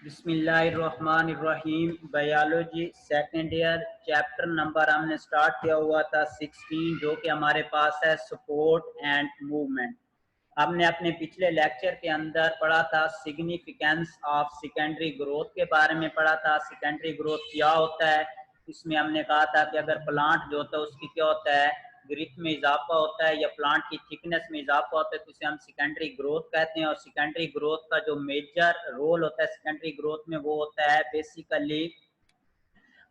बिस्मिल्लाहिर्रहमानिर्रहीम। Biology second year chapter number हमने start किया हुआ था 16, जो कि हमारे पास है सपोर्ट एंड मूवमेंट। हमने अपने पिछले लेक्चर के अंदर पढ़ा था सिग्निफिकेंस ऑफ सेकेंडरी ग्रोथ के बारे में पढ़ा था। सेकेंडरी ग्रोथ क्या होता है, इसमें हमने कहा था कि अगर प्लांट जो होता है उसकी क्या होता है, ग्रिथ में इजाफा होता है या प्लांट की थिकनेस में इजाफा होता है, तो इसे हम सेकेंडरी ग्रोथ कहते हैं। और सेकेंडरी ग्रोथ का जो मेजर रोल होता है सेकेंडरी ग्रोथ में, वो होता है बेसिकली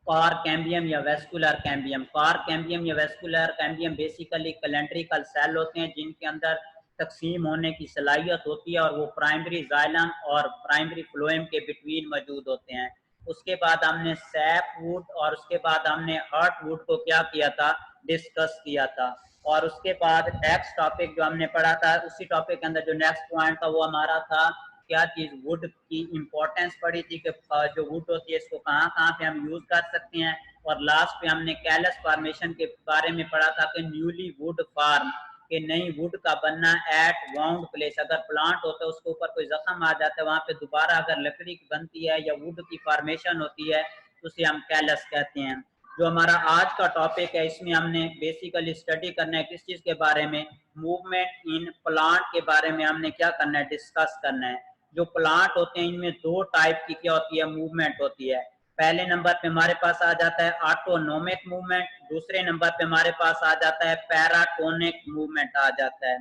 कार कैम्बियम या वेस्कुलर कैम्बियम। कार कैम्बियम या वेस्कुलर कैम्बियम बेसिकली कैलेंड्रिकल सेल होते हैं जिनके अंदर तकसीम होने की सलाहियत होती है, और वो प्राइमरी जाइलम और प्राइमरी फ्लोएम के बिटवीन मौजूद होते हैं। उसके बाद हमने सैप वुड और उसके बाद हमने हार्ट वुड को क्या किया था, डिस्कस किया था। और उसके बाद नेक्स्ट टॉपिक जो हमने पढ़ा था, उसी टॉपिक के अंदर जो नेक्स्ट पॉइंट था वो हमारा था क्या चीज, वुड की इंपॉर्टेंस पड़ी थी कि जो वुड होती है इसको कहाँ कहाँ पे हम यूज कर सकते हैं। और लास्ट पे हमने कैलस फॉर्मेशन के बारे में पढ़ा था कि न्यूली वुड फार्म, कि नई वुड का बनना एट वाउंड प्लेस। अगर प्लांट होता है उसके ऊपर कोई जख्म आ जाता है, वहां पे दोबारा अगर लकड़ी बनती है या वुड की फॉर्मेशन होती है तो उसे हम कैलस कहते हैं। जो हमारा आज का टॉपिक है इसमें हमने बेसिकली स्टडी करना है किस चीज के बारे में, मूवमेंट इन प्लांट के बारे में हमने क्या करना है, डिस्कस करना है। जो प्लांट होते हैं इनमें दो टाइप की क्या होती है, मूवमेंट होती है। पहले नंबर पे हमारे पास आ जाता है ऑटोनोमिक मूवमेंट, दूसरे नंबर पे हमारे पास आ जाता है पैराटोनिक मूवमेंट आ जाता है।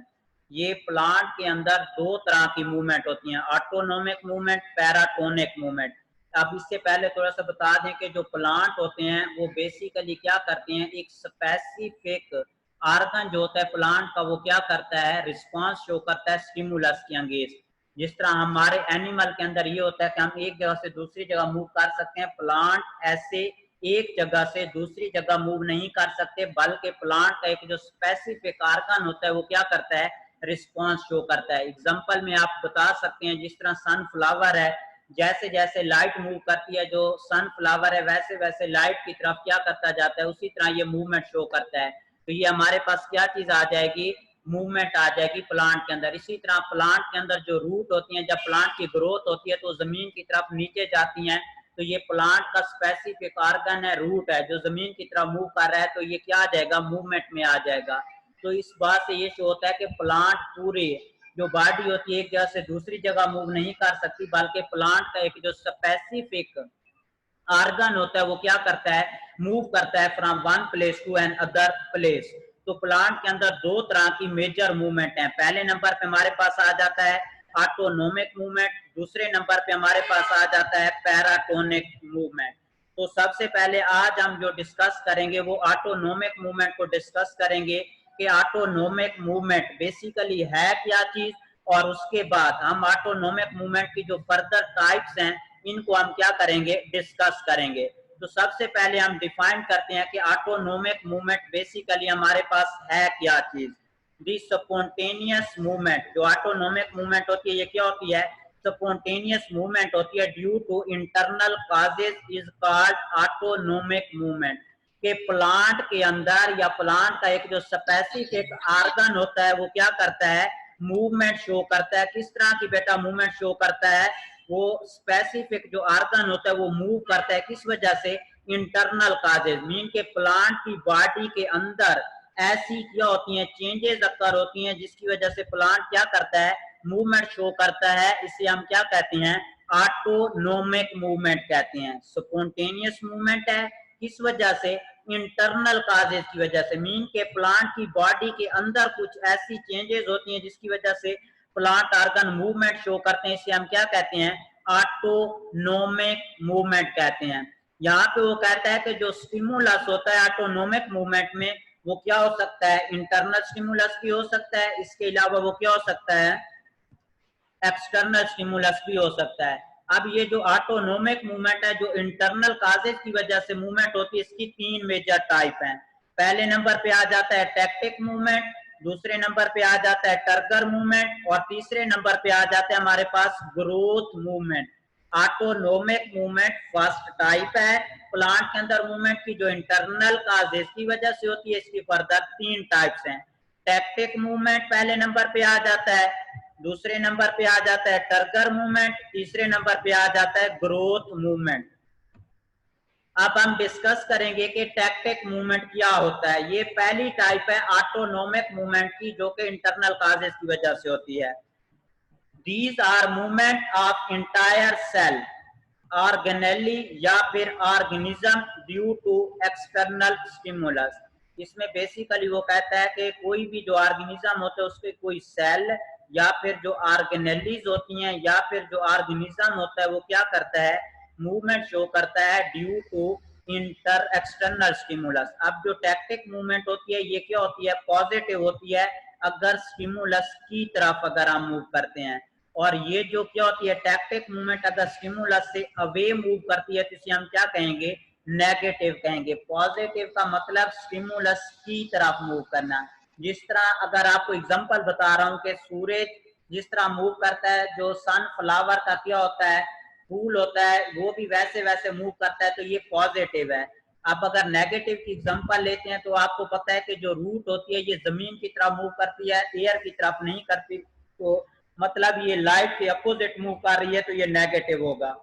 ये प्लांट के अंदर दो तरह की मूवमेंट होती हैं, ऑटोनोमिक मूवमेंट, पैराटोनिक मूवमेंट। अब इससे पहले थोड़ा सा बता दें कि जो प्लांट होते हैं वो बेसिकली क्या करते हैं, एक स्पेसिफिक आर्गन जो होता है प्लांट का वो क्या करता है, रिस्पांस शो करता है स्टिमुलस के अगेंस्ट। जिस तरह हमारे एनिमल के अंदर ये होता है कि हम एक जगह से दूसरी जगह मूव कर सकते हैं, प्लांट ऐसे एक जगह से दूसरी जगह मूव नहीं कर सकते, बल्कि प्लांट का एक जो स्पेसिफिक आर्गन होता है वो क्या करता है, रिस्पांस शो करता है। एग्जांपल में आप बता सकते हैं, जिस तरह सनफ्लावर है, जैसे जैसे लाइट मूव करती है, जो सनफ्लावर है वैसे वैसे लाइट की तरफ क्या करता जाता है, उसी तरह ये मूवमेंट शो करता है। तो ये हमारे पास क्या चीज आ जाएगी, मूवमेंट आ जाएगी प्लांट के अंदर। इसी तरह प्लांट के अंदर जो रूट होती हैं, जब प्लांट की ग्रोथ होती है तो जमीन की तरफ नीचे जाती हैं, तो ये प्लांट का स्पेसिफिक आर्गन है, रूट है, जो जमीन की तरफ मूव कर रहा है, तो ये क्या आ जाएगा, मूवमेंट में आ जाएगा। तो इस बात से ये शो होता है कि प्लांट पूरे जो बॉडी होती है एक जगह से दूसरी जगह मूव नहीं कर सकती, बल्कि प्लांट का एक जो स्पेसिफिक आर्गन होता है वो क्या करता है, मूव करता है from one place to another place. तो प्लांट के अंदर दो तरह की मेजर मूवमेंट है। पहले नंबर पे हमारे पास आ जाता है ऑटोनोमिक मूवमेंट, दूसरे नंबर पे हमारे पास आ जाता है पैराटोनिक मूवमेंट। तो सबसे पहले आज हम जो डिस्कस करेंगे वो ऑटोनोमिक मूवमेंट को डिस्कस करेंगे कि ऑटोनोमिक मूवमेंट बेसिकली है क्या चीज, और उसके बाद हम ऑटोनोमिक मूवमेंट की जो फर्दर टाइप्स हैं इनको हम क्या करेंगे, डिस्कस करेंगे। तो सबसे पहले हम डिफाइन करते हैं कि ऑटोनोमिक मूवमेंट बेसिकली हमारे पास है क्या चीज। दी स्पॉन्टेनियस मूवमेंट, जो ऑटोनोमिक मूवमेंट होती है ये क्या होती है, स्पॉन्टेनियस मूवमेंट होती है due to internal causes is called autonomic movement. के प्लांट के अंदर या प्लांट का एक जो स्पेसिफिक आर्गन होता है वो क्या करता है, मूवमेंट शो करता है। किस तरह की बेटा मूवमेंट शो करता है, वो स्पेसिफिक जो आर्गन होता है वो मूव करता है, किस वजह से, इंटरनल काजेज, मीन के प्लांट की बॉडी के अंदर ऐसी क्या होती हैं, चेंजेस अक्कर होती हैं जिसकी वजह से प्लांट क्या करता है, मूवमेंट शो करता है। इसे हम क्या कहते हैं, ऑटोनोमिक मूवमेंट कहते हैं। स्पॉन्टेनियस मूवमेंट है, किस वजह से, इंटरनल काजेज की वजह से, मीन के प्लांट की बॉडी के अंदर कुछ ऐसी चेंजेस होती हैं जिसकी वजह से प्लांट आर्गन मूवमेंट शो करते हैं। इसे हम क्या कहते हैं, ऑटोनोमिक मूवमेंट कहते हैं। यहाँ पे वो कहता है कि जो स्टिमुलस होता है ऑटोनोमिक मूवमेंट में, वो क्या हो सकता है, इंटरनल स्टिमुलस भी हो सकता है, इसके अलावा वो क्या हो सकता है, एक्सटर्नल स्टिमुलस भी हो सकता है। अब ये जो ऑटोनोमिक मूवमेंट है, जो इंटरनल काजेज की वजह से मूवमेंट होती है, इसकी तीन मेजर टाइप हैं। पहले नंबर पे आ जाता है टैक्टिक मूवमेंट, दूसरे नंबर पे आ जाता है टर्गर मूवमेंट, और तीसरे नंबर पे आ जाता है हमारे पास growth movement. Autonomic movement first type है प्लांट के अंदर मूवमेंट की, जो इंटरनल काजेज की वजह से होती है। इसकी फर्दर तीन टाइप्स हैं। टैक्टिक मूवमेंट पहले नंबर पे आ जाता है, दूसरे नंबर पे आ जाता है टर्गर मूवमेंट, तीसरे नंबर पे आ जाता है ग्रोथ मूवमेंट। अब हम डिस्कस करेंगे कि टैक्टिक मूवमेंट क्या होता है। ये पहली टाइप है ऑटोनोमिक मूवमेंट की, जो कि इंटरनल काजेस की वजह से होती है। These are movement of entire cell, organelle या फिर organism due to external stimulus. इसमें बेसिकली वो कहता है कि कोई भी जो ऑर्गेनिज्म होता है उसके कोई सेल या फिर जो ऑर्गेनेलीज होती हैं या फिर जो ऑर्गेनिज्म होता है वो क्या करता है, मूवमेंट शो करता है due to inter external stimulus. अब जो टैक्टिक मूवमेंट होती है ये क्या होती है, पॉजिटिव होती है अगर स्टिमुलस की तरफ अगर हम मूव करते हैं, और ये जो क्या होती है टैक्टिक मूवमेंट अगर स्टिमुलस से अवे मूव करती है तो इसे हम क्या कहेंगे, नेगेटिव कहेंगे। पॉजिटिव का मतलब स्टिमुलस की तरफ मूव करना। जिस तरह अगर आपको एग्जांपल बता रहा हूं कि सूरज जिस तरह मूव करता है, जो सनफ्लावर का क्या होता है, फूल होता है, वो भी वैसे वैसे मूव करता है, तो ये पॉजिटिव है। अब अगर नेगेटिव की एग्जांपल लेते हैं तो आपको पता है कि जो रूट होती है ये जमीन की तरफ मूव करती है, एयर की तरफ नहीं करती, तो मतलब ये लाइट के अपोजिट मूव कर रही है, तो ये नेगेटिव होगा।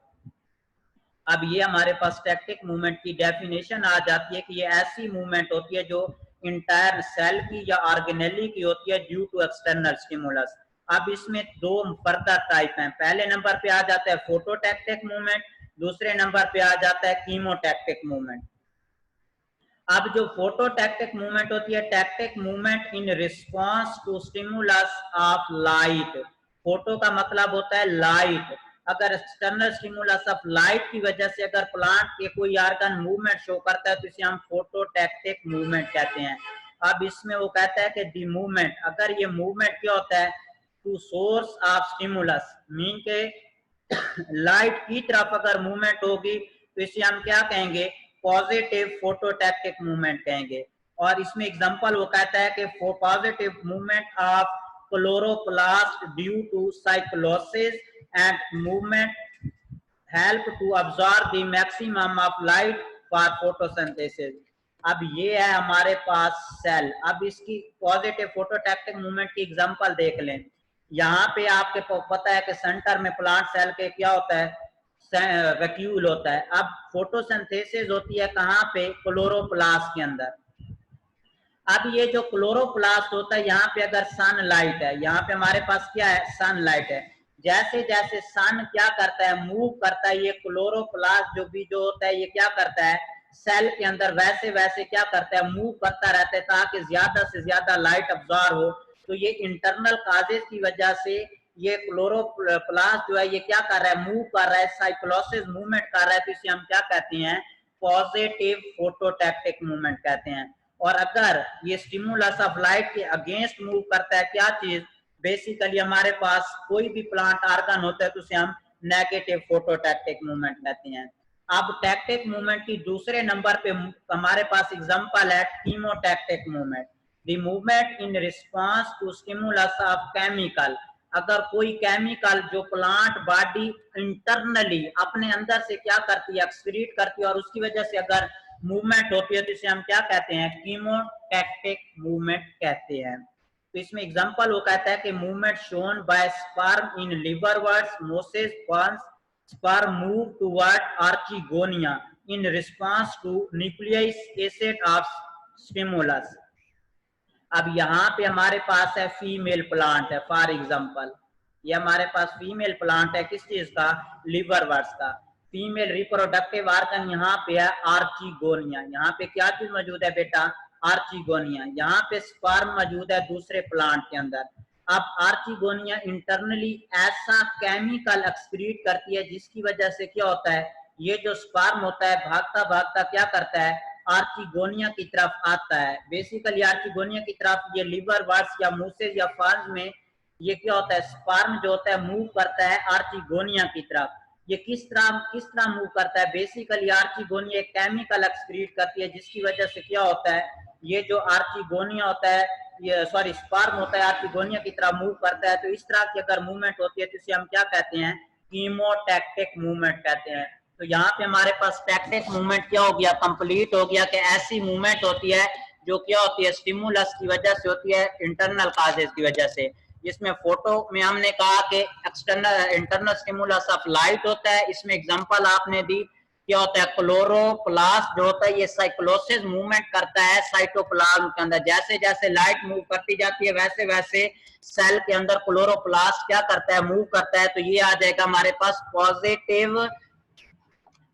अब ये हमारे पास टैक्टिक मूवमेंट की डेफिनेशन आ जाती है कि ये ऐसी मूवमेंट होती है जो इंटायर सेल की या ऑर्गेनेली की होती है ड्यू टू एक्सटर्नल स्टिमुलस। अब इसमें दो फर्दर टाइप हैं। पहले नंबर पे आ जाता है फोटोटैक्टिक मूवमेंट, दूसरे नंबर पे आ जाता है कीमोटैक्टिक मूवमेंट। अब जो फोटोटैक्टिक मूवमेंट होती है, tactic movement in response to stimulus of light. Photo का मतलब होता है लाइट। अगर एक्सटर्नल स्टिमुलस ऑफ लाइट की वजह से अगर प्लांट के कोई ऑर्गन मूवमेंट शो करता है तो इसे हम फोटोटैक्टिक मूवमेंट कहते हैं। अब इसमें वो कहता है कि दी मूवमेंट, अगर ये मूवमेंट क्या होता है, to source of stimulus, mean के लाइट की तरफ अगर मूवमेंट होगी तो इसे हम क्या कहेंगे, पॉजिटिव फोटोटैक्टिक मूवमेंट कहेंगे। और इसमें एग्जांपल वो कहता है कि positive movement of chloroplast due to cyclosis and movement help to absorb the maximum of light for photosynthesis. अब ये है हमारे पास सेल। अब इसकी पॉजिटिव फोटोटैक्टिक मूवमेंट की एग्जांपल देख लें। यहाँ पे आपके पता है कि सेंटर में प्लांट सेल के क्या होता है, वैक्यूल होता है। अब फोटोसिंथेसिस होती है कहाँ पे, क्लोरोप्लास्ट के अंदर। अब ये जो क्लोरोप्लास्ट होता है, यहाँ पे अगर सनलाइट है, यहाँ पे हमारे पास क्या है, सनलाइट है। जैसे जैसे सन क्या करता है, मूव करता है, ये क्लोरोप्लास्ट जो होता है ये क्या करता है, सेल के अंदर वैसे वैसे क्या करता है, मूव करता रहता है ताकि ज्यादा से ज्यादा लाइट अब्सॉर्ब हो। तो ये इंटरनल काजेस की वजह से ये क्लोरोप्लास्ट जो है ये क्या कर रहा है, मूव कर रहा है, साइक्लोसिस मूवमेंट कर रहा है, तो इसे हम क्या कहते हैं, पॉजिटिव फोटोटैक्टिक मूवमेंट कहते हैं। और अगर ये स्टिमुलस ऑफ लाइट के अगेंस्ट मूव करता है क्या चीज, बेसिकली हमारे पास कोई भी प्लांट आर्गन होता है तो उसे हम नेगेटिव फोटोटैक्टिक मूवमेंट कहते हैं। अब टैक्टिक मूवमेंट की दूसरे नंबर पे हमारे पास एग्जांपल है chemotactic movement, the movement in response to stimulus of chemical. अगर कोई केमिकल जो प्लांट बॉडी इंटरनली अपने अंदर से क्या करती है, एक्सक्रीट करती है, और उसकी वजह से अगर मूवमेंट होती है तो इसे हम क्या कहते हैं, कीमोटैक्टिक मूवमेंट कहते हैं। तो इसमें एग्जांपल वो कहता है कि movement shown by sperm in liverworts mosses ferns, sperm move toward archegonia in response to nucleus acid of stimulus. अब यहाँ पे हमारे पास है फीमेल प्लांट है, फॉर एग्जांपल ये हमारे पास फीमेल प्लांट है, किस चीज का, लिवरवर्ट्स का। फीमेल रिप्रोडक्टिव ऑर्गन यहाँ पे है आर्चिगोनिया। यहाँ पे क्या चीज मौजूद है बेटा, आर्चिगोनिया। यहाँ पे स्पर्म मौजूद है दूसरे प्लांट के अंदर। अब आर्चिगोनिया इंटरनली ऐसा केमिकल एक्सक्रीट करती है जिसकी वजह से क्या होता है, ये जो स्पर्म होता है भागता भागता क्या करता है, आर्चिगोनिया की तरफ आता है। बेसिकली आर्चिगोनिया की तरफ ये लिवरवर्ट्स या मूसेस या फर्न्स में ये क्या होता है, स्पर्म जो होता है मूव करता है आर्चिगोनिया की तरफ। ये किस तरह मूव करता है, बेसिकली आर्चिगोनिया एक केमिकल एक्सक्रीट करती है जिसकी वजह से क्या होता है, ये जो आर्चिगोनिया होता है, ये सॉरी स्पर्म होता है आर्चिगोनिया की तरह मूव करता है। तो इस तरह की अगर मूवमेंट होती है तो इसे हम क्या कहते हैं, कीमोटैक्टिक मूवमेंट कहते हैं। तो यहाँ पे हमारे पास टैक्टिक मूवमेंट क्या हो गया, कंप्लीट हो गया कि ऐसी मूवमेंट होती है जो क्या होती है, स्टिमुलस की वजह से होती है, इंटरनल काजेस की वजह से। जिसमें फोटो में हमने कहा कि external internal stimulus of light होता है। इसमें एग्जांपल आपने दी, क्या होता है, क्लोरोप्लास्ट जो होता है ये साइक्लोसिस मूवमेंट करता है साइटोप्लाज्म के अंदर। जैसे जैसे लाइट मूव करती जाती है वैसे वैसे सेल के अंदर क्लोरोप्लास्ट क्या करता है, मूव करता है। तो ये आ जाएगा हमारे पास पॉजिटिव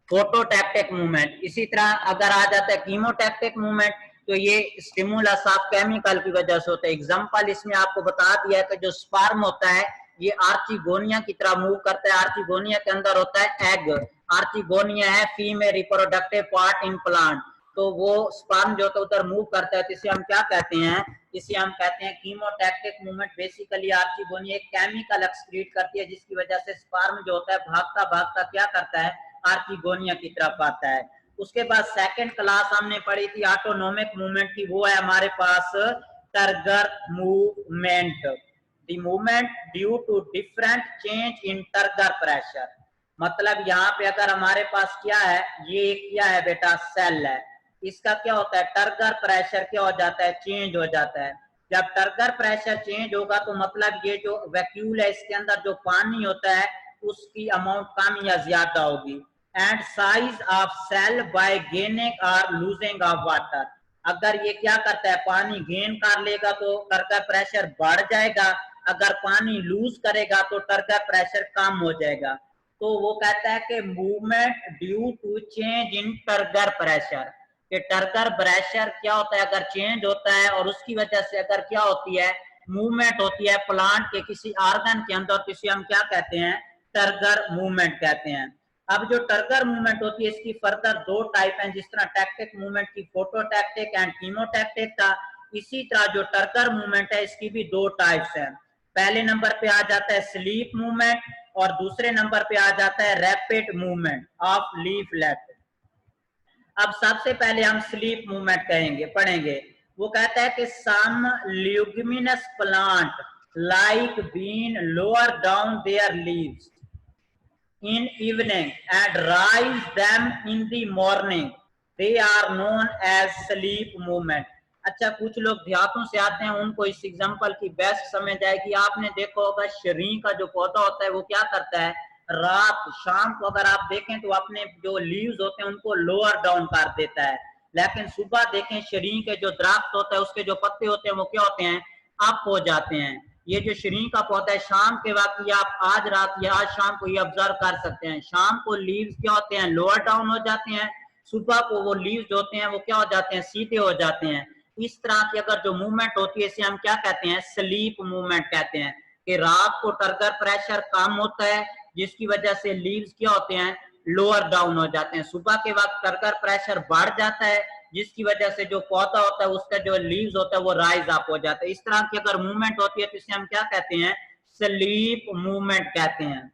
फोटोटैक्टिक मूवमेंट। इसी तरह अगर आ जाता है कीमोटैक्टिक मूवमेंट, तो ये स्टिमुलस ऑफ केमिकल की वजह से होता है। एग्जांपल इसमें आपको बता दिया है कि जो स्पर्म होता है ये आर्चिगोनिया की तरह मूव करता है। आर्चिगोनिया के अंदर होता है एग। आर्चिगोनिया है female reproductive part in plant. तो वो स्पर्म जो होता है उधर मूव करता है, तो इसे हम क्या कहते हैं, इसे हम कहते हैं कीमोटैक्टिक मूवमेंट। बेसिकली आर्चिगोनिया एक केमिकल एक्सक्रीट करती है जिसकी वजह से स्पर्म जो होता है भागता भागता क्या करता है, आर्चिगोनिया की तरफ आता है। उसके बाद सेकंड क्लास हमने पढ़ी थी ऑटोनोमिक मूवमेंट की, वो है हमारे पास turgor movement. The movement due to different change in turgor pressure. मतलब यहाँ पे अगर हमारे पास क्या है, ये क्या है बेटा, सेल है, इसका क्या होता है, टर्गर प्रेशर क्या हो जाता है, चेंज हो जाता है। जब टर्गर प्रेशर चेंज होगा तो मतलब ये जो वैक्यूल है इसके अंदर जो पानी होता है उसकी अमाउंट कम या ज्यादा होगी। And size of cell by gaining और लूजिंग ऑफ वाटर। अगर ये क्या करता है, पानी गेन कर लेगा तो टर्गर प्रेशर बढ़ जाएगा, अगर पानी लूज करेगा तो टर्गर प्रेशर कम हो जाएगा। तो वो कहता है कि movement due to change in turgor pressure, कि टर्गर प्रेशर क्या होता है अगर चेंज होता है और उसकी वजह से अगर क्या होती है, मूवमेंट होती है प्लांट के किसी ऑर्गन के अंदर, तो इसे हम क्या कहते हैं, टर्गर मूवमेंट कहते हैं। अब जो टर्गर मूवमेंट होती है इसकी फर्दर दो टाइप हैं, जिस तरह टैक्टिक मूवमेंट की फोटोटैक्टिक एंड कीमोटैक्टिक था, इसी तरह जो टर्गर मूवमेंट है इसकी भी दो टाइप्स हैं। पहले नंबर पे आ जाता है स्लीप मूवमेंट और दूसरे नंबर पे आ जाता है रैपिड मूवमेंट ऑफ लीफलेट। अब सबसे पहले हम स्लीप मूवमेंट कहेंगे, पढ़ेंगे। वो कहता है कि some luminous plant like bean lower down their leaves in evening and rise them in the morning, they are known as sleep movement। अच्छा, कुछ लोग देहातों से आते हैं, उनको इस एग्जांपल की बेस्ट समझ आएगी। आपने देखा होगा शरीं का जो पौधा होता है वो क्या करता है, रात शाम को अगर आप देखें तो अपने जो लीव्स होते हैं उनको लोअर डाउन कर देता है, लेकिन सुबह देखें शरीं के जो दरख्त होता है उसके जो पत्ते होते हैं वो क्या होते हैं, अप हो जाते हैं। ये जो शरीं का पौधा है शाम के वक्त, ये आप आज रात या आज शाम को ये ऑब्जर्व कर सकते हैं, शाम को लीव्स क्या होते हैं, लोअर डाउन हो जाते हैं, सुबह को वो लीव्स होते हैं वो क्या हो जाते हैं, सीधे हो जाते हैं। इस तरह की अगर जो मूवमेंट होती है इसे हम क्या कहते हैं, स्लीप मूवमेंट कहते हैं। कि रात को टर्गर प्रेशर कम होता है जिसकी वजह से लीव्स क्या होते हैं, लोअर डाउन हो जाते हैं। सुबह के वक्त टर्गर प्रेशर बढ़ जाता है जिसकी वजह से जो पौधा होता है उसका जो लीव्स होता है वो राइज अप हो जाता है। इस तरह की अगर मूवमेंट होती है तो इसे हम क्या कहते हैं, स्लीप मूवमेंट कहते हैं।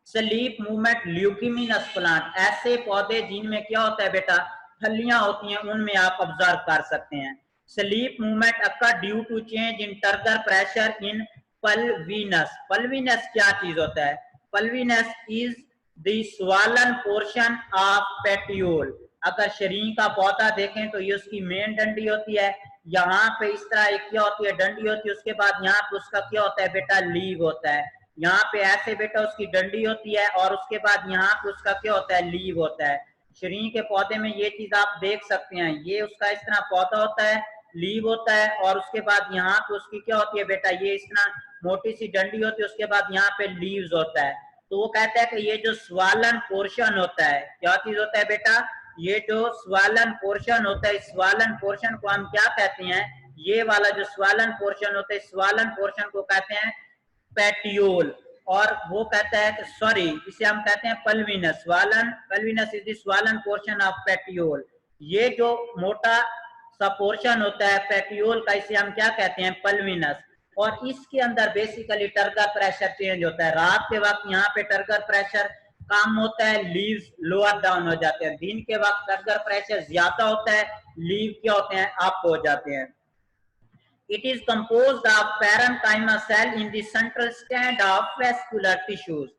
स्लीप मूवमेंट ल्यूमिनस प्लांट, ऐसे पौधे जिनमें क्या होता है बेटा, फलियां होती हैं, उनमें आप ऑब्जर्व कर सकते हैं। Sleep movement occur due to change in turgor pressure in pulvinus. Pulvinus क्या चीज होता है, pulvinus is the swollen portion of petiole. अगर शरीर का पौधा देखें तो ये उसकी मेन डंडी होती है, यहाँ पे इस तरह एक क्या होती है, डंडी होती है, उसके बाद यहाँ पे उसका क्या होता है बेटा, लीव होता है। यहाँ पे ऐसे बेटा उसकी डंडी होती है और उसके बाद यहाँ पे उसका क्या होता है, लीव होता है। शरीर के पौधे में ये चीज आप देख सकते हैं, ये उसका इस तरह पौधा होता है, लीव होता है और उसके बाद यहाँ पे उसकी क्या होती है बेटा, ये इस तरह मोटी सी डंडी होती है, उसके बाद यहाँ पे लीव्स होता है। तो वो कहता है कि ये जो स्वालन पोर्शन होता है, क्या चीज होता है बेटा, ये जो स्वालन पोर्शन होता है, इस स्वालन पोर्शन को हम क्या कहते हैं, ये वाला जो स्वालन पोर्शन होता है, स्वालन पोर्शन को कहते हैं पेट्यूल। और वो कहता है सॉरी, इसे हम कहते हैं pulvinus. Swollen, pulvinus is the swollen portion of petiole. ये जो मोटा सा पोर्शन होता है पेट्यूल का, इसे हम क्या कहते हैं, पल्विनस। और इसके अंदर बेसिकली टर्गर प्रेशर चेंज होता है। रात के वक्त यहाँ पे टर्गर प्रेशर कम होता है, लीव्स लोअर डाउन हो जाते हैं। दिन के वक्त टर्गर प्रेशर ज्यादा होता है, लीव क्या होते हैं, अप हो जाते हैं। It is composed of parenchyma cell in the central stand of vascular tissues.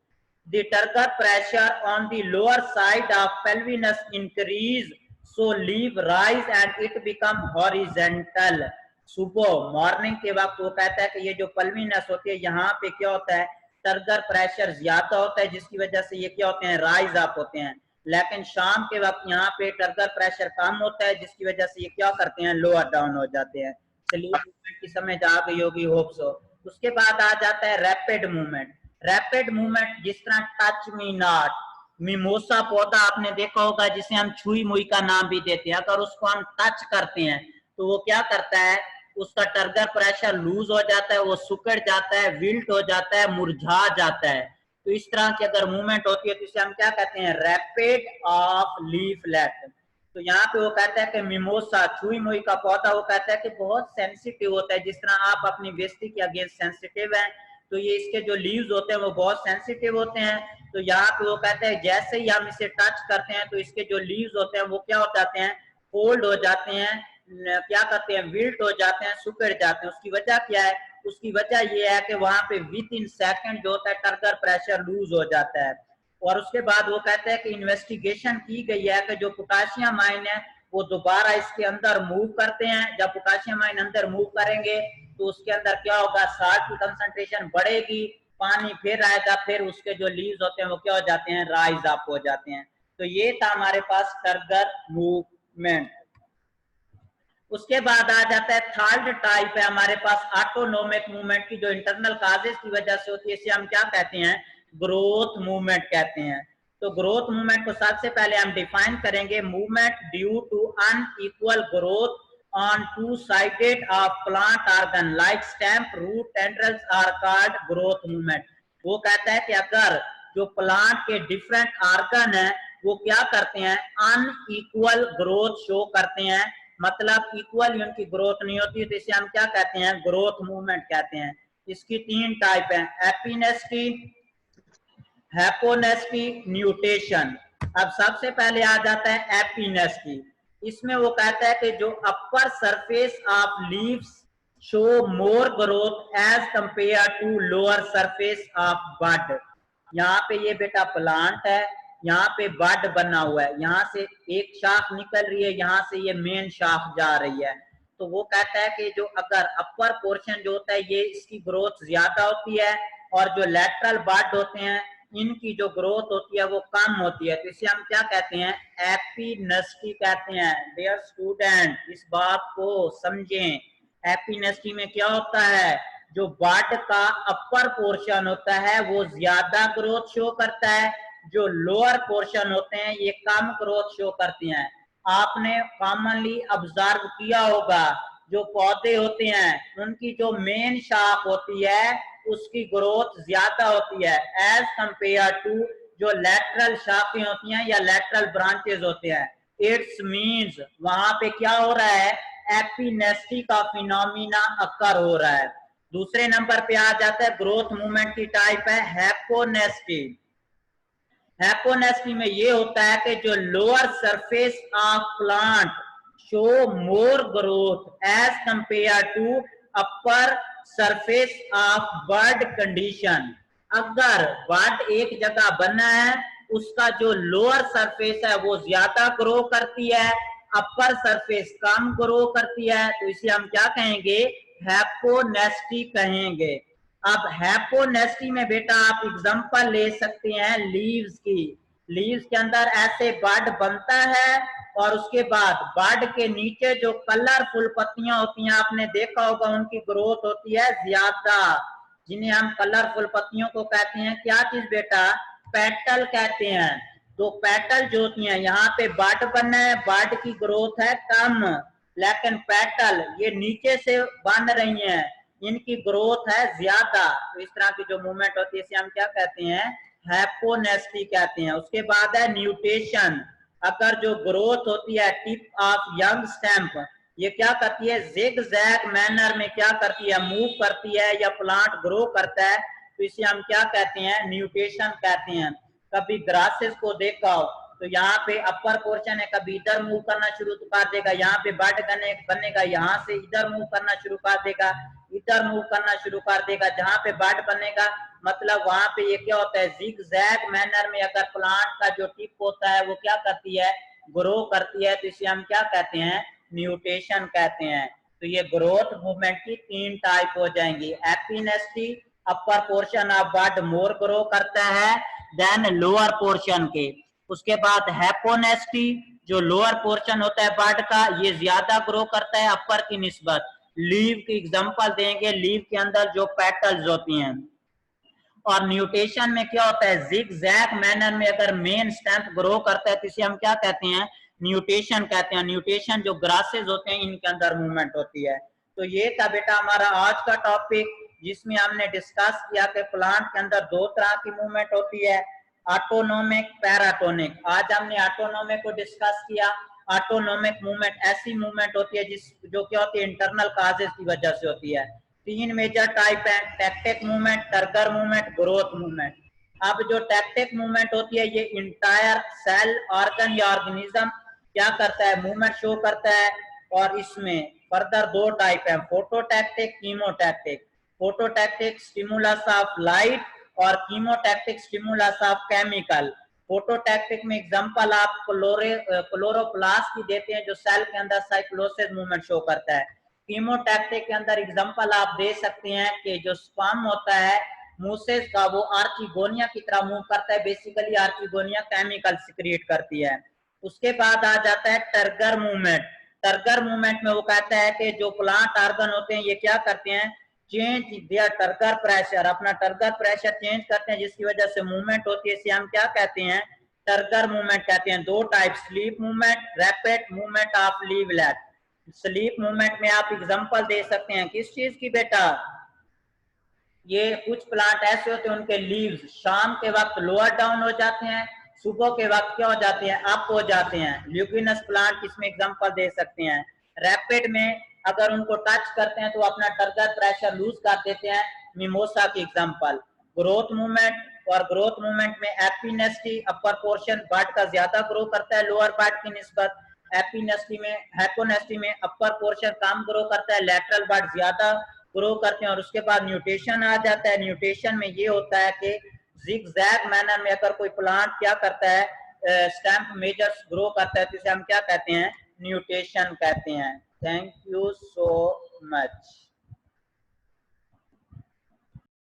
The turgor pressure on the lower side of pelvinus increase, so leaf rise and it become horizontal. सुबह morning के वक्त वो कहता है कि ये जो पल्मीनेस होती है यहाँ पे क्या होता है, टर्गर प्रेशर ज्यादा होता है, जिसकी वजह से ये क्या होते हैं, राइज अप होते हैं। लेकिन शाम के वक्त यहाँ पे टर्गर प्रेशर कम होता है, जिसकी वजह से ये क्या करते हैं, लोअर डाउन हो जाते हैं। स्लीप मूवमेंट की समझ आ गई होगी, होप सो। उसके बाद आ जाता है रैपिड मूवमेंट। रैपिड मूवमेंट जिस तरह टच मी नॉट, मिमोसा पौधा आपने देखा होगा जिसे हम छुई मुई का नाम भी देते हैं, अगर उसको हम टच करते हैं तो वो क्या करता है, उसका टर्गर प्रेशर लूज हो जाता है, वो सुकड़ जाता है, विल्ट हो जाता है, मुरझा जाता है। तो इस तरह की अगर मूवमेंट होती है तो इसे हम क्या कहते हैं, रैपिड ऑफ लीफलेट। तो यहाँ पे वो कहता है कि मिमोसा छुई मुई का पौधा, वो कहता है कि बहुत सेंसिटिव होता है, जिस तरह आप अपनी बेइज्जती के अगेंस्ट सेंसिटिव हैं, तो ये इसके जो लीव्स होते हैं वो बहुत सेंसिटिव होते हैं। तो यहाँ पे वो कहते हैं जैसे ही हम इसे टच करते हैं तो इसके जो लीव्स होते हैं वो क्या हो जाते हैं, फोल्ड हो जाते हैं, क्या करते हैं, विल्ट हो जाते हैं, सुकड़ जाते हैं। उसकी वजह क्या है, उसकी वजह ये है कि वहां पे विद इन सेकंड जो होता है टर्गर प्रेशर लूज हो जाता है। और उसके बाद वो कहते हैं कि इन्वेस्टिगेशन की गई है कि जो पोटाशियम आयन है वो दोबारा इसके अंदर मूव करते हैं। जब पोटाशियम आयन अंदर मूव करेंगे तो उसके अंदर क्या होगा, साल्ट की कंसंट्रेशन बढ़ेगी, पानी फिर आएगा, फिर उसके जो लीव्स होते हैं वो क्या हो जाते हैं, राइज अप हो जाते हैं। तो ये था हमारे पास टर्गर मूवमेंट। उसके बाद आ जाता है थर्ड टाइप है हमारे पास ऑटोनोमिक मूवमेंट की, जो इंटरनल काजेस की वजह से होती है, इसे हम क्या कहते हैं, ग्रोथ मूवमेंट कहते हैं। तो ग्रोथ मूवमेंट को सबसे पहले हम डिफाइन करेंगे, movement due to unequal growth on two sided of plant organ like stem, root, tendrils are called growth movement। वो कहता है कि अगर जो प्लांट के डिफरेंट ऑर्गन है वो क्या करते हैं, अनइक्वल ग्रोथ शो करते हैं, मतलब इक्वल उनकी ग्रोथ नहीं होती, तो इसे हम क्या कहते हैं, ग्रोथ मूवमेंट कहते हैं। इसकी तीन टाइप है, एपिनेस्टी, हैपोनेस्टी, न्यूटेशन। अब सबसे पहले आ जाता है एपिनेस्टी। इसमें वो कहता है कि जो upper surface of leaves show more growth as compare to lower surface of bud. यहाँ पे ये बेटा प्लांट है, यहाँ पे बड बना हुआ है, यहाँ से एक शाख निकल रही है, यहाँ से ये मेन शाख जा रही है। तो वो कहता है कि जो अगर अपर पोर्शन जो होता है ये इसकी ग्रोथ ज्यादा होती है, और जो लेटरल बड होते हैं इनकी जो ग्रोथ होती है वो कम होती है। तो इसे हम क्या कहते हैं, एपिनेस्टी कहते हैं। डियर स्टूडेंट इस बात को समझें, एपिनेस्टी में क्या होता है, जो बड का अपर पोर्शन होता है वो ज्यादा ग्रोथ शो करता है, जो लोअर पोर्शन होते हैं ये कम ग्रोथ शो करती हैं। आपने कॉमनली ऑब्जर्व किया होगा, जो पौधे होते हैं उनकी जो मेन शाख होती है उसकी ग्रोथ ज्यादा होती है एज कंपेयर टू जो लेटरल शाखें होती हैं या लेटरल ब्रांचेस होते हैं। इट्स मीन्स वहां पे क्या हो रहा है, एपिनेस्टी का फिनोमिना अकर हो रहा है। दूसरे नंबर पे आ जाता है ग्रोथ मूवमेंट की टाइप है हैपोनेस्टी। हैपोनेस्टी में ये होता है कि जो lower surface of plant show more growth as compare to upper surface of bird condition. अगर बर्ड एक जगह बना है उसका जो लोअर सरफेस है वो ज्यादा ग्रो करती है, अपर सरफेस कम ग्रो करती है, तो इसे हम क्या कहेंगे, हैपोनेस्टी कहेंगे। अब हैपोनेस्टी में बेटा आप एग्जांपल ले सकते हैं लीव्स की। लीव्स के अंदर ऐसे बड बनता है और उसके बाद बड के नीचे जो कलरफुल पत्तियां होती हैं आपने देखा होगा उनकी ग्रोथ होती है ज्यादा, जिन्हें हम कलरफुल पत्तियों को कहते हैं क्या चीज बेटा, पेटल कहते हैं। तो पेटल जो होती हैं यहाँ पे बड बनना है, बड की ग्रोथ है कम, लेकिन पेटल ये नीचे से बन रही हैं इनकी ग्रोथ है ज्यादा। तो इस तरह की जो मूवमेंट होती है इसे हम क्या कहते हैं, हैपोनेस्टी कहते हैं। उसके बाद है न्यूटेशन। अगर जो ग्रोथ होती है टिप ऑफ यंग स्टेम्प ये क्या करती है, जिग जैग मैनर में क्या करती है, मूव करती है या प्लांट ग्रो करता है, तो इसे हम क्या कहते हैं, न्यूटेशन कहते हैं। कभी ग्रासेस को देखा हो तो यहाँ पे अपर पोर्शन है, कभी इधर मूव करना शुरू कर देगा, यहाँ पे बड बनेगा, यहाँ से इधर मूव करना शुरू कर देगा, इधर मूव करना शुरू कर देगा, जहां पे बड बनेगा मतलब वहां पे ये क्या होता है, जिग जैग मैनर में अगर प्लांट का जो टिप होता है वो क्या करती है, ग्रो करती है, तो इसे हम क्या कहते हैं, न्यूटेशन कहते हैं। तो ये ग्रोथ मूवमेंट की 3 टाइप हो जाएंगी। Epinasty, upper portion of bud more grow करता है देन लोअर पोर्शन के। उसके बाद हैपोनेस्टी, जो लोअर पोर्शन होता है बड का, ये ज्यादा ग्रो करता है अपर की निस्बत। लीव की एग्जांपल देंगे, लीव के अंदर जो पेटल्स होती हैं। और म्यूटेशन में क्या होता है, जिग जैग मैनर में अगर मेन स्टेम ग्रो करता है तो इसे हम क्या कहते हैं, म्यूटेशन कहते हैं। म्यूटेशन जो ग्रासेस होते हैं इनके अंदर मूवमेंट होती है। तो ये था बेटा हमारा आज का टॉपिक, जिसमें हमने डिस्कस किया कि प्लांट के अंदर 2 तरह की मूवमेंट होती है, ऑटोनोमिक, पैराटोनिक। आज हमने ऑटोनोमिक को डिस्कस किया। ऑटोनोमिक मूवमेंट ऐसी मूवमेंट होती है जो क्या होती है, इंटरनल काजेस की वजह से होती है। 3 मेजर टाइप है, tactic movement, turgor movement, growth movement. अब जो टैक्टिक मूवमेंट होती है ये इंटायर सेल, ऑर्गन या ऑर्गेनिज्म क्या करता है, मूवमेंट शो करता है। और इसमें फर्दर 2 टाइप है, फोटोटैक्टिक, कीमोटैक्टिक। फोटोटैक्टिक स्टिमुलस ऑफ लाइट और कीमोटैक्टिक स्टिमुलस ऑफ केमिकल। फोटोटैक्टिक में एग्जांपल आप क्लोरोप्लास्ट की देते हैं जो सेल के अंदर साइक्लोसिस मूवमेंट शो करता है। कीमोटैक्टिक के अंदर एग्जांपल आप दे सकते हैं कि जो स्पर्म होता है मूसेस का, वो आर्चिगोनिया की तरह मूव करता है। बेसिकली आर्चिगोनिया केमिकल सिक्रिएट करती है। उसके बाद आ जाता है टर्गर मूवमेंट। टर्गर मूवमेंट में वो कहता है कि जो प्लांट ऑर्गन होते हैं ये क्या करते हैं, चेंज देयर टर्गर प्रेशर, अपना टर्गर प्रेशर चेंज करते हैं, जिसकी वजह से मूवमेंट होती है। इसे हम क्या कहते हैं, टर्गर मूवमेंट कहते हैं। 2 type, sleep movement, rapid movement of leaflet. Sleep movement में आप एग्जांपल दे सकते हैं किस चीज की बेटा, ये कुछ प्लांट ऐसे होते हैं उनके लीव्स शाम के वक्त लोअर डाउन हो जाते हैं, सुबह के वक्त क्या हो जाते हैं, अप हो जाते हैं। ल्यूगिनस प्लांट इसमें एग्जांपल दे सकते हैं। रैपिड में अगर उनको टच करते हैं तो अपना टर्गर प्रेशर लूज कर देते हैं, मिमोसा की एग्जांपल। ग्रोथ मूवमेंट, और ग्रोथ मूवमेंट में एपिनेस्टी, अपर पोर्शन बड का ज्यादा ग्रो करता है लोअर बड की निस्बत। एपिनेस्टी में, हैपोनेस्टी में अपर पोर्शन कम ग्रो करता है, लेटरल बड ज्यादा ग्रो करते हैं। और उसके बाद न्यूट्रिशन आ जाता है। न्यूट्रिशन में ये होता है कि जिगजैग मैनर में अगर कोई प्लांट क्या करता है, स्टैम्प मेजर्स ग्रो करता है तो इसे हम क्या कहते हैं, न्यूट्रिशन कहते हैं। Thank you so much.